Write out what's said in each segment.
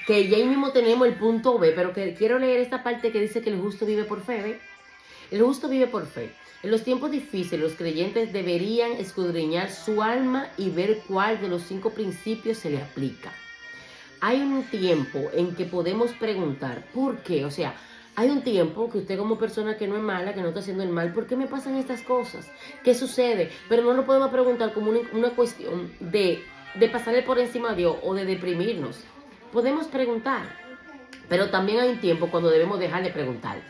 que ya ahí mismo tenemos el punto B, pero que quiero leer esta parte que dice que el justo vive por fe, ¿ve? El justo vive por fe. En los tiempos difíciles, los creyentes deberían escudriñar su alma y ver cuál de los 5 principios se le aplica. Hay un tiempo en que podemos preguntar, ¿por qué? O sea, hay un tiempo que usted como persona que no es mala, que no está haciendo el mal, ¿por qué me pasan estas cosas? ¿Qué sucede? Pero no lo podemos preguntar como una cuestión de pasarle por encima a Dios o de deprimirnos. Podemos preguntar, pero también hay un tiempo cuando debemos dejar de preguntar.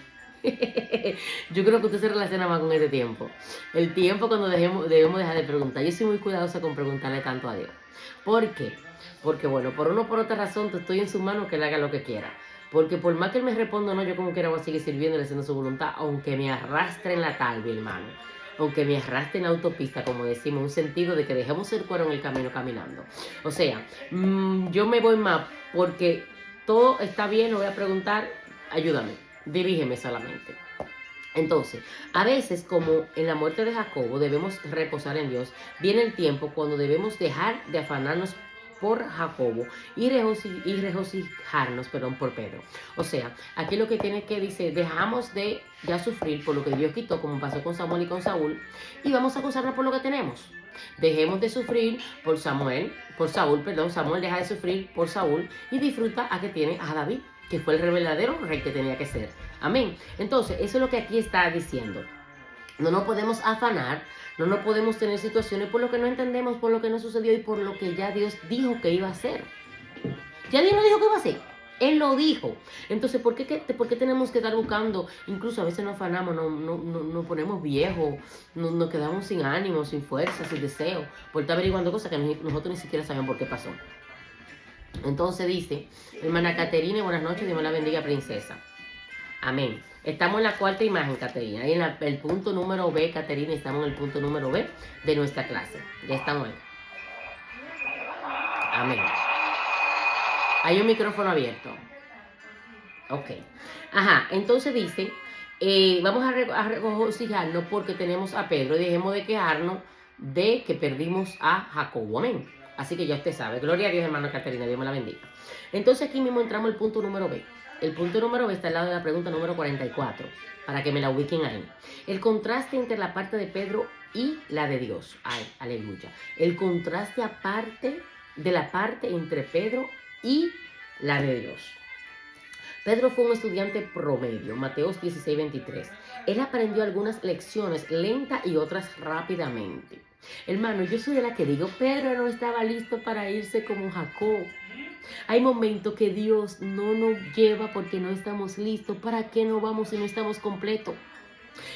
Yo creo que usted se relaciona más con ese tiempo. El tiempo cuando debemos dejar de preguntar. Yo soy muy cuidadosa con preguntarle tanto a Dios. ¿Por qué? Porque bueno, por una o por otra razón, estoy en su mano que él haga lo que quiera. Porque por más que él me responda, no, yo como quiera voy a seguir sirviéndole, haciendo su voluntad, aunque me arrastre en la tarde, hermano. Aunque me arrastre en la autopista, como decimos, un sentido de que dejemos el cuero en el camino caminando. O sea, yo me voy más porque todo está bien, lo voy a preguntar, ayúdame, dirígeme solamente. Entonces, a veces, como en la muerte de Jacobo, debemos reposar en Dios, viene el tiempo cuando debemos dejar de afanarnos por Jacobo y regocijarnos, por Pedro. O sea, aquí lo que tiene que decir, dejamos de ya sufrir por lo que Dios quitó, como pasó con Samuel y con Saúl, y vamos a gozarnos por lo que tenemos. Dejemos de sufrir por Samuel deja de sufrir por Saúl y disfruta a que tiene a David, que fue el verdadero rey que tenía que ser. Amén. Entonces, eso es lo que aquí está diciendo. No nos podemos afanar, no nos podemos tener situaciones por lo que no entendemos, por lo que no sucedió y por lo que ya Dios dijo que iba a hacer. Ya Dios no dijo que iba a hacer. Él lo dijo. Entonces, ¿por qué tenemos que estar buscando? Incluso a veces nos afanamos, nos ponemos viejos, nos quedamos sin ánimo, sin fuerza, sin deseo, por estar averiguando cosas que nosotros ni siquiera sabemos por qué pasó. Entonces dice, hermana Caterina, buenas noches, Dios me la bendiga, princesa. Amén. Estamos en la cuarta imagen, Caterina. Ahí en el punto número B, Caterina, estamos en el punto número B de nuestra clase. Ya estamos ahí. Amén. Hay un micrófono abierto. Ok. Ajá, entonces dice, vamos a regocijarnos porque tenemos a Pedro y dejemos de quejarnos de que perdimos a Jacobo. Amén. Así que ya usted sabe. Gloria a Dios, hermano Caterina. Dios me la bendiga. Entonces aquí mismo entramos al punto número B. El punto número B está al lado de la pregunta número 44, para que me la ubiquen ahí. El contraste entre la parte de Pedro y la de Dios. Ay, aleluya. El contraste aparte de la parte entre Pedro y la de Dios. Pedro fue un estudiante promedio, Mateos 16:23. Él aprendió algunas lecciones lentas y otras rápidamente. Hermano, yo soy de la que digo, Pedro no estaba listo para irse como Jacob. Hay momentos que Dios no nos lleva porque no estamos listos. ¿Para qué no vamos si no estamos completos?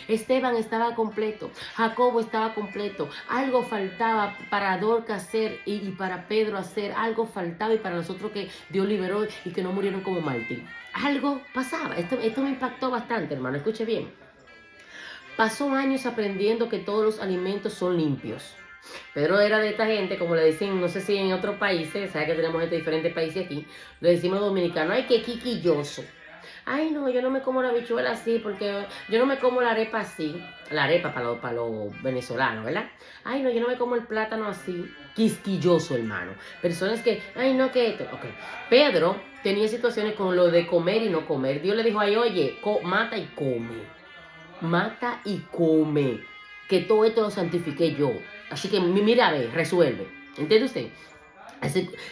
Esteban estaba completo, Jacobo estaba completo, algo faltaba para Dorcas hacer y para Pedro hacer, algo faltaba y para nosotros que Dios liberó y que no murieron como Martín. Algo pasaba, esto me impactó bastante, hermano, escuche bien. Pasó años aprendiendo que todos los alimentos son limpios. Pedro era de esta gente, como le dicen, no sé si en otros países, sabe que tenemos gente de diferentes países aquí, le decimos los dominicanos, ay, qué quiquilloso. Ay, no, yo no me como la habichuela así, porque yo no me como la arepa así. La arepa para los venezolanos, ¿verdad? Ay, no, yo no me como el plátano así. Quisquilloso, hermano. Personas que, ay, no, que esto. Ok. Pedro tenía situaciones con lo de comer y no comer. Dios le dijo, ay, oye, mata y come. Mata y come. Que todo esto lo santifiqué yo. Así que mira, a ver, resuelve. ¿Entiende usted?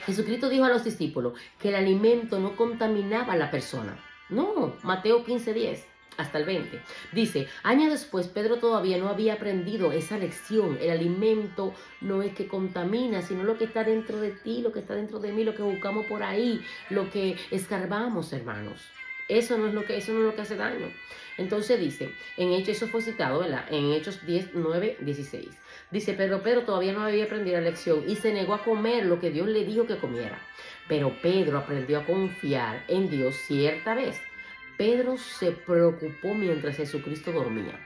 Jesucristo dijo a los discípulos que el alimento no contaminaba a la persona. No, Mateo 15:10 hasta el 20. Dice, años después Pedro todavía no había aprendido esa lección. El alimento no es que contamina, sino lo que está dentro de ti, lo que está dentro de mí, lo que buscamos por ahí, lo que escarbamos, hermanos. Eso no es lo que hace daño. Entonces dice, en Hechos, eso fue citado, ¿verdad? En Hechos 10:9-16. Dice, Pedro todavía no había aprendido la lección y se negó a comer lo que Dios le dijo que comiera. Pero Pedro aprendió a confiar en Dios cierta vez. Pedro se preocupó mientras Jesucristo dormía.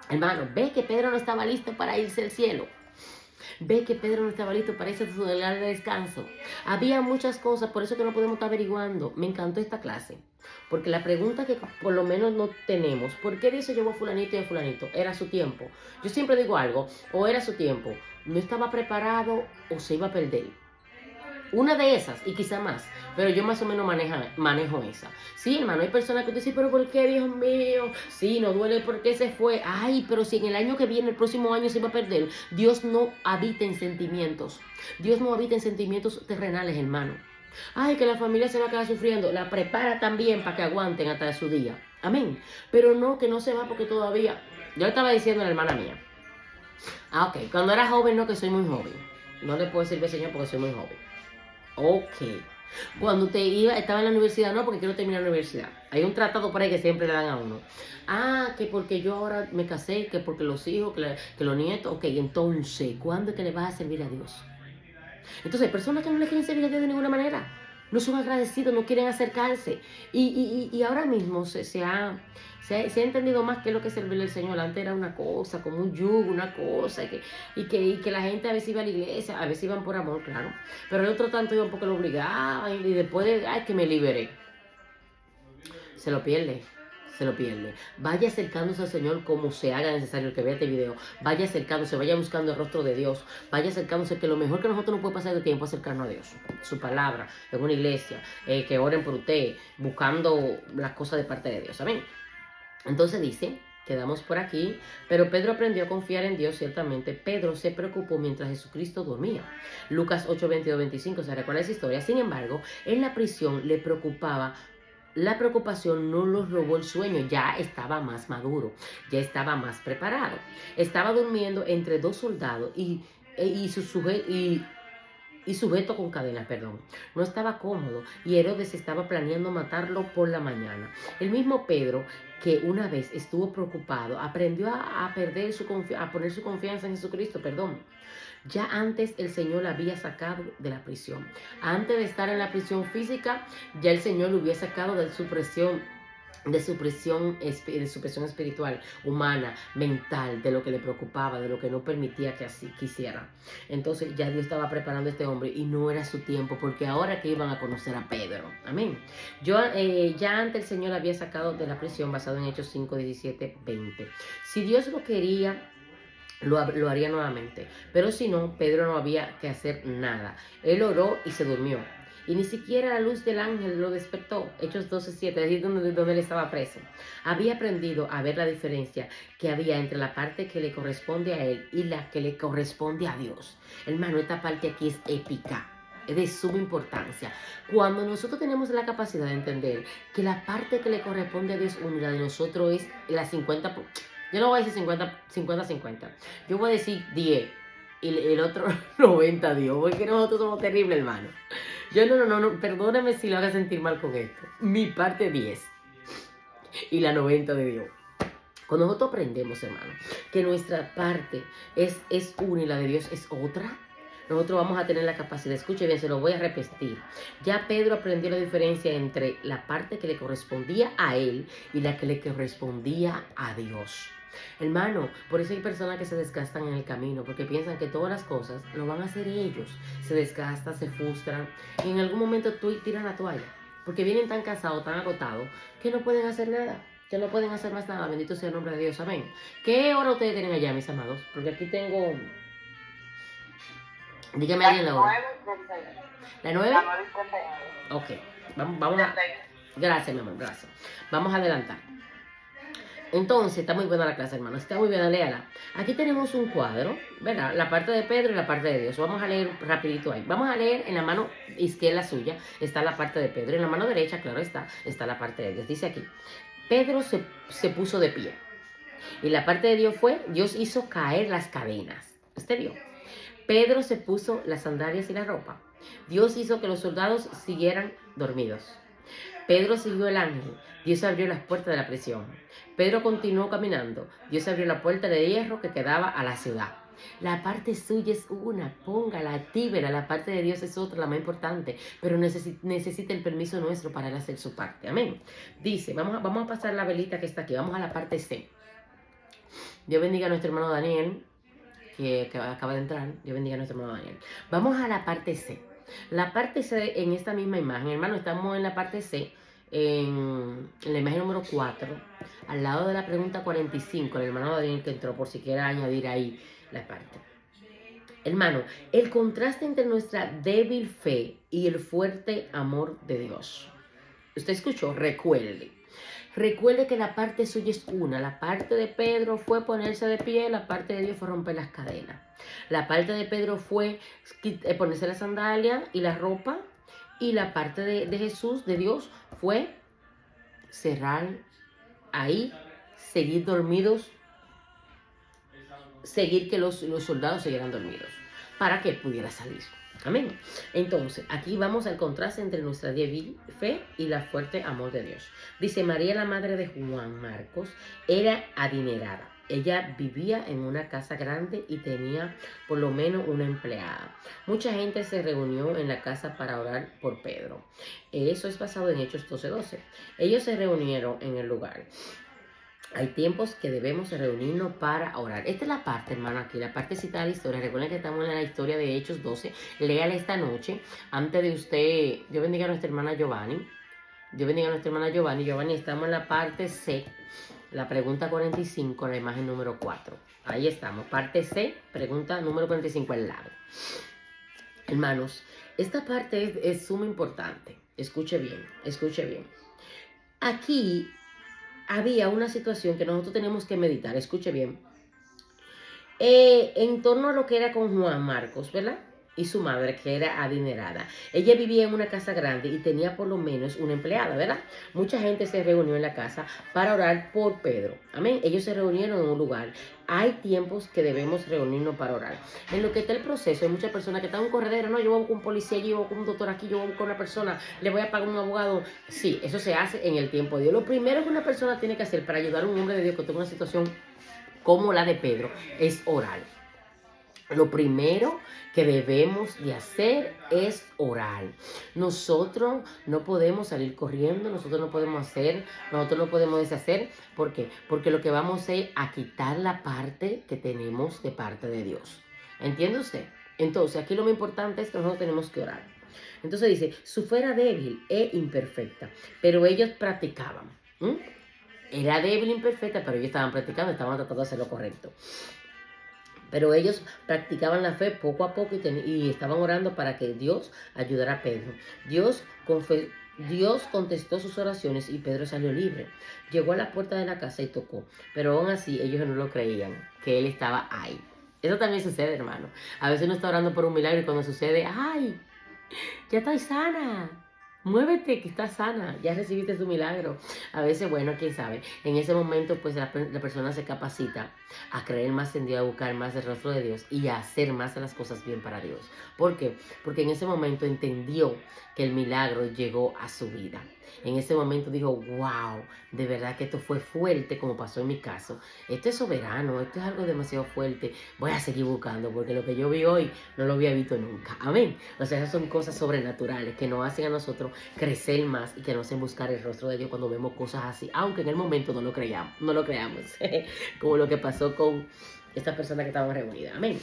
Hermano, ve que Pedro no estaba listo para irse al cielo. Ve que Pedro no estaba listo para irse a su lugar de descanso. Había muchas cosas, por eso que no podemos estar averiguando. Me encantó esta clase. Porque la pregunta que por lo menos no tenemos, ¿por qué Dios se llevó a fulanito y a fulanito? Era su tiempo. Yo siempre digo algo, o era su tiempo, no estaba preparado o se iba a perder. Una de esas, y quizá más, pero yo más o menos manejo esa. Sí, hermano, hay personas que te dicen, pero ¿por qué, Dios mío? Sí, no duele porque se fue. Ay, pero si en el año que viene, el próximo año se va a perder. Dios no habita en sentimientos. Dios no habita en sentimientos terrenales, hermano. Ay, que la familia se va a quedar sufriendo. La prepara también para que aguanten hasta su día. Amén. Pero no, que no se va porque todavía... Yo le estaba diciendo a la hermana mía. Ok, cuando era joven, no, que soy muy joven. No le puedo decir Señor porque soy muy joven. Ok. Cuando estaba en la universidad, no, porque quiero terminar la universidad. Hay un tratado por ahí que siempre le dan a uno. Ah, que porque yo ahora me casé, que porque los hijos, que los nietos. Ok, entonces, ¿cuándo es que le vas a servir a Dios? Entonces, hay personas que no le quieren servir a Dios de ninguna manera. No son agradecidos, no quieren acercarse. Y ahora mismo se ha entendido más que lo que es servirle al Señor. Antes era una cosa, como un yugo, una cosa. Y que la gente a veces iba a la iglesia, a veces iban por amor, claro. Pero el otro tanto iban porque lo obligaban. Y después de, ay, que me liberé. Se lo pierde. Se lo pierde. Vaya acercándose al Señor como se haga necesario, el que vea este video. Vaya acercándose, vaya buscando el rostro de Dios. Vaya acercándose, que lo mejor que nosotros no puede pasar de tiempo es acercarnos a Dios. Su palabra, en una iglesia, que oren por usted, buscando las cosas de parte de Dios. Amén. Entonces dice, quedamos por aquí, pero Pedro aprendió a confiar en Dios, ciertamente. Pedro se preocupó mientras Jesucristo dormía. Lucas 8, 22, 25, ¿se recuerda esa historia? Sin embargo, en la prisión le preocupaba. La preocupación no los robó el sueño, ya estaba más maduro, ya estaba más preparado. Estaba durmiendo entre dos soldados y sujeto con cadenas, perdón. No estaba cómodo y Herodes estaba planeando matarlo por la mañana. El mismo Pedro, que una vez estuvo preocupado, aprendió a poner su confianza en Jesucristo, perdón. Ya antes el Señor la había sacado de la prisión. Antes de estar en la prisión física, ya el Señor lo había sacado de su presión espiritual, humana, mental, de lo que le preocupaba, de lo que no permitía que así quisiera. Entonces ya Dios estaba preparando a este hombre y no era su tiempo, porque ahora que iban a conocer a Pedro. Amén. Ya antes el Señor había sacado de la prisión, basado en Hechos 5, 17, 20. Si Dios lo quería, lo haría nuevamente. Pero si no, Pedro no había que hacer nada. Él oró y se durmió. Y ni siquiera la luz del ángel lo despertó. Hechos 12:7, es decir, donde él estaba preso. Había aprendido a ver la diferencia que había entre la parte que le corresponde a él y la que le corresponde a Dios. Hermano, esta parte aquí es épica. Es de suma importancia. Cuando nosotros tenemos la capacidad de entender que la parte que le corresponde a Dios, la de nosotros es la 50%. Yo no voy a decir 50-50. Yo voy a decir 10 y el otro 90 Dios, porque nosotros somos terribles, hermano. Yo no, perdóname si lo haga sentir mal con esto. Mi parte 10 y la 90 de Dios. Cuando nosotros aprendemos, hermano, que nuestra parte es una y la de Dios es otra, nosotros vamos a tener la capacidad, escuche bien, se lo voy a repetir. Ya Pedro aprendió la diferencia entre la parte que le correspondía a él y la que le correspondía a Dios. Hermano, por eso hay personas que se desgastan en el camino, porque piensan que todas las cosas lo van a hacer ellos. Se desgastan, se frustran y en algún momento tiran la toalla, porque vienen tan cansados, tan agotados, que no pueden hacer nada. Que no pueden hacer más nada. Bendito sea el nombre de Dios. Amén. ¿Qué hora ustedes tienen allá, mis amados? Porque aquí tengo... Dígame alguien la hora. ¿La 9? Ok. Vamos a... Gracias, mi amor, gracias. Vamos a adelantar. Entonces, está muy buena la clase, hermano. Está muy buena, léala. Aquí tenemos un cuadro, ¿verdad? La parte de Pedro y la parte de Dios. Vamos a leer rapidito ahí. Vamos a leer en la mano izquierda suya, está la parte de Pedro. En la mano derecha, claro está la parte de Dios. Dice aquí, Pedro se puso de pie. Y la parte de Dios fue, Dios hizo caer las cadenas. ¿Usted vio? Pedro se puso las sandalias y la ropa. Dios hizo que los soldados siguieran dormidos. Pedro siguió el ángel. Dios abrió las puertas de la prisión. Pedro continuó caminando. Dios abrió la puerta de hierro que quedaba a la ciudad. La parte suya es una, póngala, actívela. La parte de Dios es otra, la más importante. Pero necesita el permiso nuestro para él hacer su parte. Amén. Dice, vamos a pasar la velita que está aquí. Vamos a la parte C. Dios bendiga a nuestro hermano Daniel, que acaba de entrar. Dios bendiga a nuestro hermano Daniel. Vamos a la parte C. La parte C en esta misma imagen, hermano, estamos en la parte C, en la imagen número 4, al lado de la pregunta 45, el hermano Daniel que entró, por si quiere añadir ahí la parte. Hermano, el contraste entre nuestra débil fe y el fuerte amor de Dios. Usted escuchó, recuerde. Recuerde que la parte suya es una. La parte de Pedro fue ponerse de pie, la parte de Dios fue romper las cadenas. La parte de Pedro fue ponerse la sandalia y la ropa. Y la parte de Jesús, de Dios, fue cerrar ahí, seguir dormidos, seguir que los soldados siguieran dormidos, para que él pudiera salir. Amén. Entonces, aquí vamos al contraste entre nuestra débil fe y la fuerte amor de Dios. Dice, María, la madre de Juan Marcos, era adinerada. Ella vivía en una casa grande y tenía por lo menos una empleada. Mucha gente se reunió en la casa para orar por Pedro. Eso es basado en Hechos 12:12. Ellos se reunieron en el lugar. Hay tiempos que debemos reunirnos para orar. Esta es la parte, hermano, aquí, la parte citada de la historia. Recuerden que estamos en la historia de Hechos 12. Léala esta noche. Antes de usted, Dios bendiga a nuestra hermana Giovanni. Dios bendiga a nuestra hermana Giovanni. Giovanni, estamos en la parte C, la pregunta 45, la imagen número 4. Ahí estamos, parte C, pregunta número 45 al lado. Hermanos, esta parte es suma importante. Escuche bien, escuche bien. Aquí había una situación que nosotros tenemos que meditar, escuche bien, en torno a lo que era con Juan Marcos, ¿verdad? Y su madre, que era adinerada. Ella vivía en una casa grande y tenía por lo menos una empleada, ¿verdad? Mucha gente se reunió en la casa para orar por Pedro. Amén. Ellos se reunieron en un lugar. Hay tiempos que debemos reunirnos para orar. En lo que está el proceso, hay muchas personas que están en un corredero. No, yo voy con un policía, yo voy con un doctor aquí, yo voy con una persona, le voy a pagar un abogado. Sí, eso se hace en el tiempo de Dios. Lo primero que una persona tiene que hacer para ayudar a un hombre de Dios que tenga una situación como la de Pedro es orar. Lo primero que debemos de hacer es orar. Nosotros no podemos salir corriendo, nosotros no podemos deshacer. ¿Por qué? Porque lo que vamos es a quitar la parte que tenemos de parte de Dios. ¿Entiende usted? Entonces, aquí lo más importante es que nosotros tenemos que orar. Entonces dice, su fe era débil e imperfecta, pero ellos practicaban. Era débil e imperfecta, pero ellos estaban practicando, estaban tratando de hacer lo correcto. Pero ellos practicaban la fe poco a poco y estaban orando para que Dios ayudara a Pedro. Dios contestó sus oraciones y Pedro salió libre. Llegó a la puerta de la casa y tocó, pero aún así ellos no lo creían, que él estaba ahí. Eso también sucede, hermano. A veces uno está orando por un milagro y cuando sucede, ¡ay! Ya estoy sana. Muévete, que estás sana, ya recibiste tu milagro. A veces, bueno, quién sabe, en ese momento pues la persona se capacita a creer más en Dios, a buscar más el rostro de Dios y a hacer más de las cosas bien para Dios. ¿Por qué? Porque en ese momento entendió que el milagro llegó a su vida. En ese momento dijo, wow, de verdad que esto fue fuerte como pasó en mi caso. Esto es soberano, esto es algo demasiado fuerte. Voy a seguir buscando porque lo que yo vi hoy no lo había visto nunca. Amén. O sea, esas son cosas sobrenaturales que nos hacen a nosotros crecer más y que nos hacen buscar el rostro de Dios cuando vemos cosas así, aunque en el momento no lo creamos, como lo que pasó con estas personas que estaban reunidas. Amén.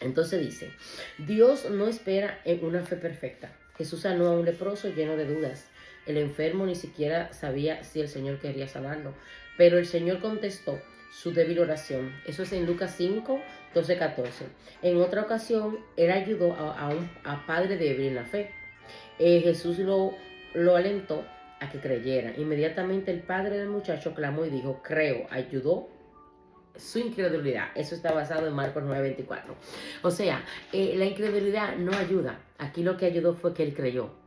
Entonces dice, Dios no espera en una fe perfecta. Jesús sanó a un leproso lleno de dudas. El enfermo ni siquiera sabía si el Señor quería sanarlo, pero el Señor contestó su débil oración. Eso es en Lucas 5, 12, 14. En otra ocasión, él ayudó a padre débil en la fe. Jesús lo alentó a que creyera. Inmediatamente el padre del muchacho clamó y dijo, creo, ayudó su incredulidad. Eso está basado en Marcos 9:24. O sea, la incredulidad no ayuda. Aquí lo que ayudó fue que él creyó.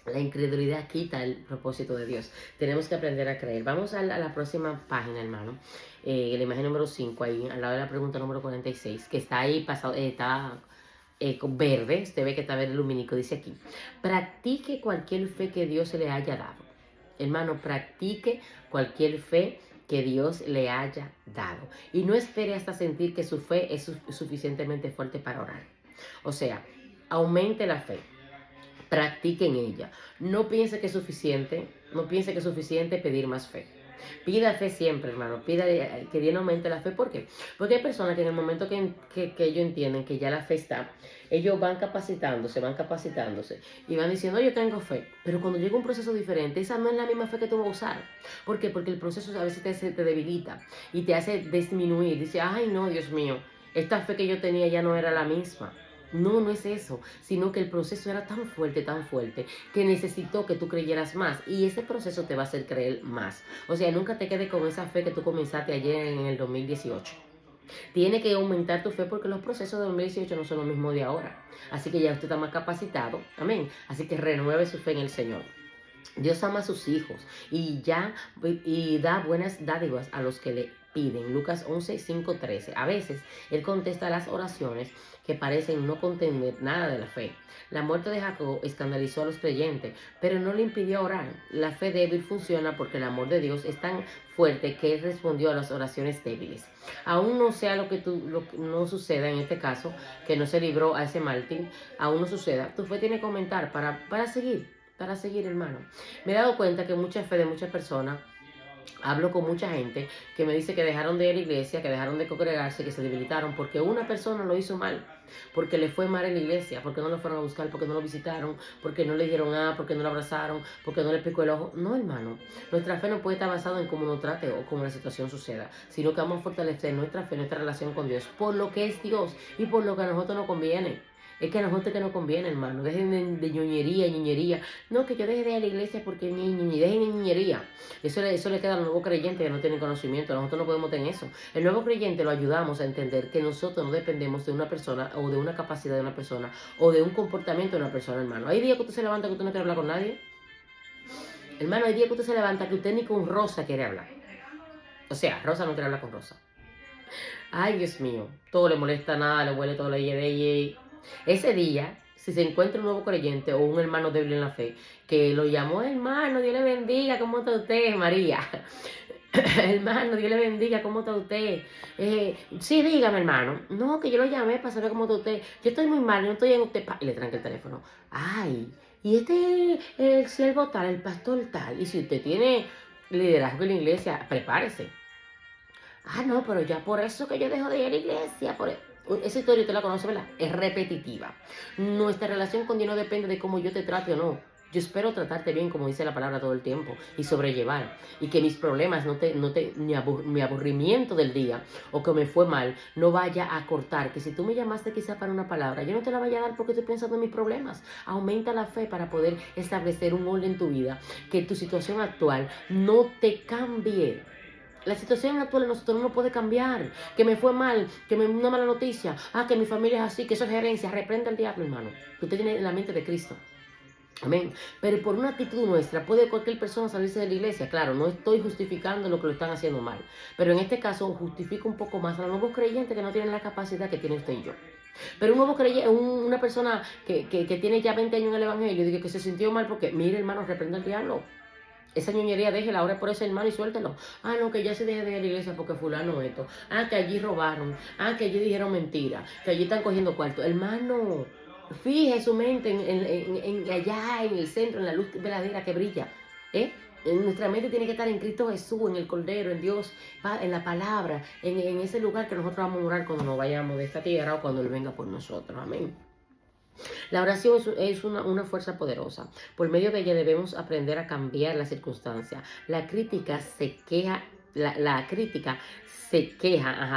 La incredulidad quita el propósito de Dios. Tenemos que aprender a creer. Vamos a la próxima página, hermano. La imagen número 5, ahí al lado de la pregunta número 46, que está ahí pasado, está con verde. Usted ve que está verde lumínico. Dice aquí, practique cualquier fe que Dios le haya dado. Hermano, practique cualquier fe que Dios le haya dado. Y no espere hasta sentir que su fe es suficientemente fuerte para orar. O sea, aumente la fe. Practique en ella. No piense que es suficiente pedir más fe. Pida fe siempre, hermano. Pida que Dios aumente la fe. ¿Por qué? Porque hay personas que en el momento que ellos entienden que ya la fe está, ellos van capacitándose y van diciendo, yo tengo fe. Pero cuando llega un proceso diferente, esa no es la misma fe que tú vas a usar. ¿Por qué? Porque el proceso a veces te debilita y te hace disminuir. Dice, ay no, Dios mío. esta fe que yo tenía ya no era la misma. No, no es eso, sino que el proceso era tan fuerte, que necesitó que tú creyeras más. Y ese proceso te va a hacer creer más. O sea, nunca te quedes con esa fe que tú comenzaste ayer en el 2018. Tiene que aumentar tu fe porque los procesos de 2018 no son los mismos de ahora. Así que ya usted está más capacitado. Amén. Así que renueve su fe en el Señor. Dios ama a sus hijos y da buenas dádivas a los que le piden. Lucas 11, 5, 13. A veces Él contesta las oraciones que parecen no contener nada de la fe. La muerte de Jacob escandalizó a los creyentes, pero no le impidió orar. La fe débil funciona porque el amor de Dios es tan fuerte que Él respondió a las oraciones débiles. Aún no sea lo que no suceda en este caso, que no se libró a ese mártir, aún no suceda, tu fe tiene que aumentar para seguir, hermano. Me he dado cuenta que mucha fe de muchas personas, hablo con mucha gente que me dice que dejaron de ir a la iglesia, que dejaron de congregarse, que se debilitaron porque una persona lo hizo mal, porque le fue mal en la iglesia, porque no lo fueron a buscar, porque no lo visitaron, porque no le dijeron nada, porque no lo abrazaron, porque no le picó el ojo. No, hermano, nuestra fe no puede estar basada en cómo nos trate o cómo la situación suceda, sino que vamos a fortalecer nuestra fe, nuestra relación con Dios, por lo que es Dios y por lo que a nosotros nos conviene. Es que a nosotros que nos conviene, hermano. Dejen de ñoñería. No, que yo deje de ir a la iglesia porque dejen de ñoñería. Eso le queda a los nuevos creyentes que no tienen conocimiento. Nosotros no podemos tener eso. El nuevo creyente lo ayudamos a entender que nosotros no dependemos de una persona o de una capacidad de una persona o de un comportamiento de una persona, hermano. Hay días que usted se levanta que usted no quiere hablar con nadie. Hermano, hay días que usted se levanta que usted ni con Rosa quiere hablar. O sea, Rosa no quiere hablar con Rosa. Ay, Dios mío. Todo le molesta, nada, le huele todo la ella. Ese día, si se encuentra un nuevo creyente o un hermano débil en la fe, que lo llamó hermano, Dios le bendiga, ¿cómo está usted, María? Hermano, Dios le bendiga, ¿cómo está usted? Sí, dígame, hermano. No, que yo lo llamé para saber cómo está usted. Yo estoy muy mal, no estoy en usted. Y le tranca el teléfono. Ay, y este el siervo tal, el pastor tal. Y si usted tiene liderazgo en la iglesia, prepárese. Ah, no, pero ya por eso que yo dejo de ir a la iglesia. Esa historia usted la conoce, ¿verdad? Es repetitiva. Nuestra relación con Dios no depende de cómo yo te trate o no. Yo espero tratarte bien, como dice la palabra, todo el tiempo y sobrellevar. Y que mis problemas, mi aburrimiento del día o que me fue mal, no vaya a cortar. Que si tú me llamaste quizá para una palabra, yo no te la vaya a dar porque estoy pensando en mis problemas. Aumenta la fe para poder establecer un orden en tu vida. Que tu situación actual no te cambie. La situación actual de nosotros no puede cambiar. Que me fue mal, que me una mala noticia. Que mi familia es así, que eso es herencia. Reprende al diablo, hermano. Que usted tiene la mente de Cristo. Amén. Pero por una actitud nuestra puede cualquier persona salirse de la iglesia. Claro, no estoy justificando lo que lo están haciendo mal. Pero en este caso justifico un poco más a los nuevos creyentes que no tienen la capacidad que tiene usted y yo. Pero un nuevo creyente, una persona que tiene ya 20 años en el evangelio, dice que se sintió mal porque, mire, hermano, reprende al diablo. Esa ñoñería déjela, ahora por ese hermano y suéltelo. No, que ya se deje de ir a la iglesia porque fulano esto. Que allí robaron. Que allí dijeron mentira. Que allí están cogiendo cuarto. Hermano, fije su mente en allá, en el centro, en la luz verdadera que brilla. Nuestra mente tiene que estar en Cristo Jesús, en el Cordero, en Dios, en la palabra, en ese lugar que nosotros vamos a morar cuando nos vayamos de esta tierra o cuando Él venga por nosotros. Amén. La oración es una fuerza poderosa. Por medio de ella debemos aprender a cambiar las circunstancias. La crítica se queja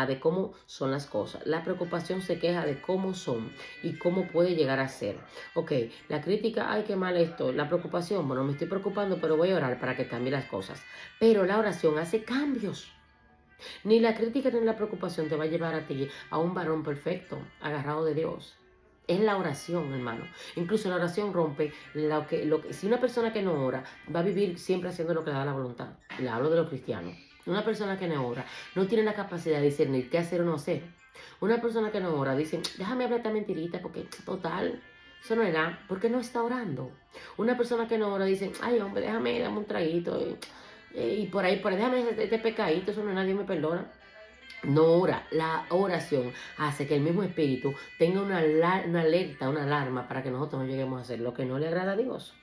de cómo son las cosas. La preocupación se queja de cómo son y cómo puede llegar a ser. Ok, la crítica, ay, qué mal esto. La preocupación, bueno, me estoy preocupando, pero voy a orar para que cambie las cosas. Pero la oración hace cambios. Ni la crítica ni la preocupación te va a llevar a ti a un varón perfecto, agarrado de Dios. Es la oración, hermano. Incluso la oración rompe si una persona que no ora va a vivir siempre haciendo lo que le da la voluntad. Le hablo de los cristianos. Una persona que no ora no tiene la capacidad de discernir qué hacer o no hacer. Una persona que no ora dice, déjame hablar esta mentirita porque total, eso no era, porque no está orando. Una persona que no ora dice, ay hombre, dame un traguito y por ahí, déjame este pecadito, eso no es, nadie me perdona. No ora. La oración hace que el mismo espíritu tenga una alerta, una alarma para que nosotros no lleguemos a hacer lo que no le agrada a Dios.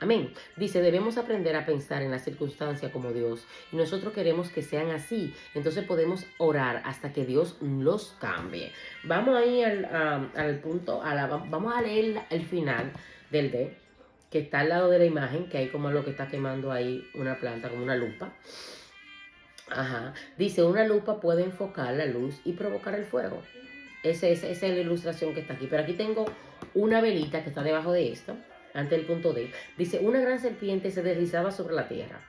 Amén. Dice, debemos aprender a pensar en las circunstancias como Dios. Y nosotros queremos que sean así. Entonces podemos orar hasta que Dios los cambie. Vamos ahí al punto, vamos a leer el final del D, que está al lado de la imagen, que hay como lo que está quemando ahí una planta, como una lupa. Dice, una lupa puede enfocar la luz y provocar el fuego. Esa es la ilustración que está aquí. Pero aquí tengo una velita que está debajo de esto, antes del punto D. Dice, una gran serpiente se deslizaba sobre la tierra,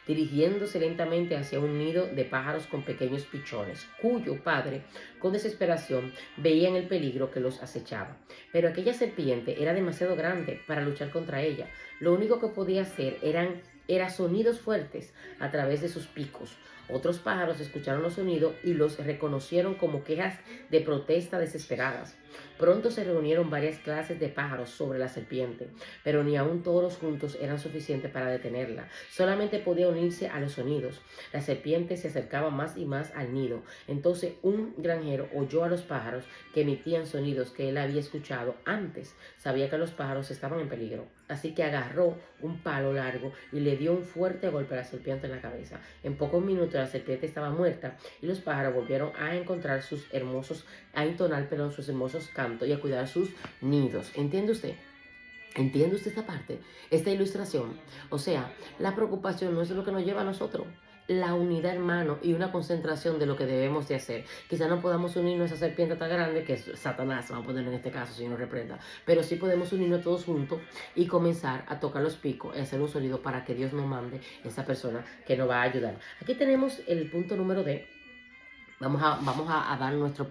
dirigiéndose lentamente hacia un nido de pájaros con pequeños pichones, cuyo padre, con desesperación, veía en el peligro que los acechaba. Pero aquella serpiente era demasiado grande para luchar contra ella. Lo único que podía hacer era sonidos fuertes a través de sus picos. Otros pájaros escucharon los sonidos y los reconocieron como quejas de protesta desesperadas. Pronto se reunieron varias clases de pájaros sobre la serpiente, pero ni aun todos juntos eran suficientes para detenerla. Solamente podía unirse a los sonidos. La serpiente se acercaba más y más al nido. Entonces un granjero oyó a los pájaros que emitían sonidos que él había escuchado antes. Sabía que los pájaros estaban en peligro, así que agarró un palo largo y le dio un fuerte golpe a la serpiente en la cabeza. En pocos minutos la serpiente estaba muerta y los pájaros volvieron a encontrar a entonar, sus hermosos cantos y a cuidar sus nidos. ¿Entiende usted? ¿Entiende usted esta parte? Esta ilustración. O sea, la preocupación no es lo que nos lleva a nosotros. La unidad, hermano, y una concentración de lo que debemos de hacer. Quizá no podamos unirnos a esa serpiente tan grande, que es Satanás, vamos a poner en este caso, si nos reprenda. Pero sí podemos unirnos todos juntos y comenzar a tocar los picos y hacer un sonido para que Dios nos mande esa persona que nos va a ayudar. Aquí tenemos el punto número D. Vamos a dar nuestro punto.